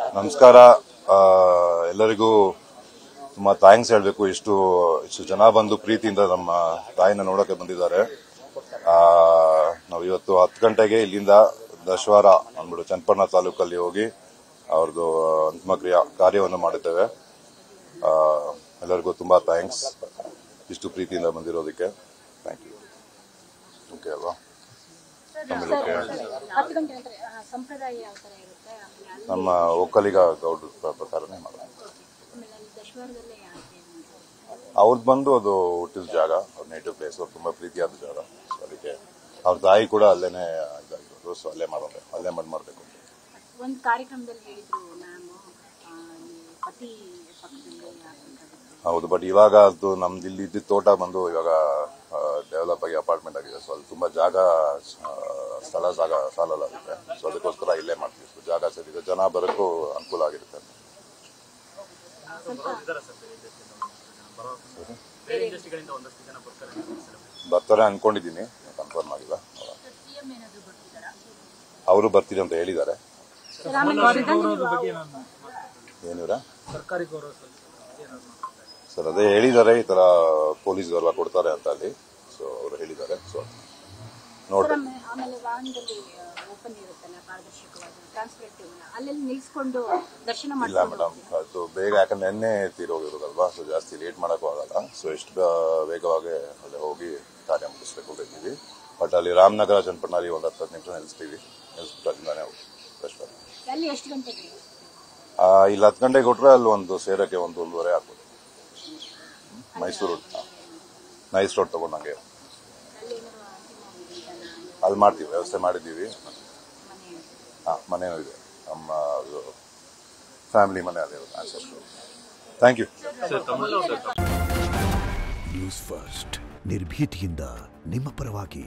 ನಮಸ್ಕಾರ. ಎಲ್ಲರಿಗೂ ತುಂಬಾ ಥ್ಯಾಂಕ್ಸ್ ಹೇಳಬೇಕು. ಇಷ್ಟು ಜನ ಬಂದು ಪ್ರೀತಿಯಿಂದ ನಮ್ಮ ತಾಯಿನ ನೋಡಕ್ಕೆ ಬಂದಿದ್ದಾರೆ. ನಾವು ಇವತ್ತು 10 ಗಂಟೆಗೆ ಇಲ್ಲಿಂದ ದಶವಾರ ಅಂದ್ಬಿಟ್ಟು ಚನ್ನಪಟ್ಟಣ ತಾಲೂಕಲ್ಲಿ ಹೋಗಿ ಅವ್ರದ್ದು ಅಂತಿಮ ಕಾರ್ಯವನ್ನು ಮಾಡುತ್ತೇವೆ. ಎಲ್ಲರಿಗೂ ತುಂಬಾ ಥ್ಯಾಂಕ್ಸ್ ಇಷ್ಟು ಪ್ರೀತಿಯಿಂದ ಬಂದಿರೋದಕ್ಕೆ. Thank you. ಓಕೆ ಅಲ್ವಾ? ನಮ್ಮ ಒಕ್ಕಲಿಗ ಗೌಡ್ರ ಪ್ರಕಾರನೇ ಮಾಡೋದು. ಅವ್ರದ್ದು ಬಂದು ಅದು ಹುಟ್ಟಿದ ಜಾಗ, ಅವ್ರ ನೇಟಿವ್ ಪ್ಲೇಸ್, ಅವ್ರು ತುಂಬಾ ಪ್ರೀತಿಯಾದ ಜಾಗ. ಸೊ ಅದಕ್ಕೆ ಅವ್ರ ತಾಯಿ ಕೂಡ ಅಲ್ಲೇನೆ ಇದಾಗಿರೋದು. ಸೊ ಅಲ್ಲೇ ಮಾಡಬೇಕು. ಒಂದು ಕಾರ್ಯಕ್ರಮದಲ್ಲಿ ಹೇಳಿದ್ರು ಮ್ಯಾಮ್ ಪತಿ ಹೌದು, ಬಟ್ ಇವಾಗ ಅದು ನಮ್ದು ಇಲ್ಲಿ ಇದ್ದಿದ್ದ ತೋಟ ಬಂದು ಇವಾಗ ಡೆವಲಪ್ ಆಗಿ ಅಪಾರ್ಟ್ಮೆಂಟ್ ಆಗಿದೆ. ಸೊ ಅಲ್ಲಿ ತುಂಬಾ ಸ್ಥಳ ಸಾಲಲ್ಲ ಆಗುತ್ತೆ. ಸೊ ಅದಕ್ಕೋಸ್ಕರ ಇಲ್ಲೇ ಮಾಡ್ತೀವಿ. ಸೊ ಜಾಗ ಸರಿ, ಜನ ಬರೋಕ್ಕೂ ಅನುಕೂಲ ಆಗಿರುತ್ತೆ. ಬರ್ತಾರೆ ಅನ್ಕೊಂಡಿದ್ದೀನಿ, ಕನ್ಫರ್ಮ್ ಆಗಿಲ್ಲ. ಅವರು ಬರ್ತೀರಿ ಅಂತ ಹೇಳಿದ್ದಾರೆ. ಏನೂರ ಸರ್ ಅದೇ ಹೇಳಿದ್ದಾರೆ, ಈ ತರ ಪೊಲೀಸ್ ಗೌರವ ಕೊಡ್ತಾರೆ ಅಂತ ಅಲ್ಲಿ. ಸೊ ಅವರು ಹೇಳಿದ್ದಾರೆ. ಸೊ ನೋಡ್ರಿ, ಇಲ್ಲ ಮೇಡಮ್, ಅದು ಬೇಗ, ಯಾಕಂದ್ರೆ ನೆನ್ನೆ ತೀರೋಗಿರೋದಲ್ವಾ. ಸೊ ಜಾಸ್ತಿ ಲೇಟ್ ಮಾಡೋಕ್ಕೂ ಆಗಲ್ಲ. ಸೊ ಎಷ್ಟು ವೇಗವಾಗಿ ಅಲ್ಲಿ ಹೋಗಿ ಕಾರ್ಯ ಮುಗಿಸ್ಬೇಕು ಅಂತ ಇದ್ದೀವಿ. ಬಟ್ ಅಲ್ಲಿ ರಾಮನಗರ ಚನ್ನಪಟ್ಟಣದಲ್ಲಿ ಒಂದು 10 ನಿಮಿಷ ನಿಲ್ಲಿಸ್ತೀವಿ. ನಿಲ್ಲಿಸ್ಬಿಟ್ಟು ಅಲ್ಲಿಂದಾನೆ ಇಲ್ಲಿ 10 ಗಂಟೆಗೆ ಕೊಟ್ರೆ ಅಲ್ಲಿ ಒಂದು ಸೇರಕ್ಕೆ 1-1:30 ಆಗ್ಬೋದು. ಮೈಸೂರು ನೈಸ್ ರೋಡ್ ತಗೊಂಡಂಗೆ ಅಲ್ಲಿ ಮಾಡ್ತೀವಿ, ವ್ಯವಸ್ಥೆ ಮಾಡಿದ್ದೀವಿ. ಮನೆಯೂ ಇದೆ, ನಮ್ಮ ಫ್ಯಾಮಿಲಿ ಮನೆ ಅಲ್ಲಿರೋದು ancestor. Thank you. News first ನಿರ್ಭೀತಿಯಿಂದ ನಿಮ್ಮ ಪರವಾಗಿ.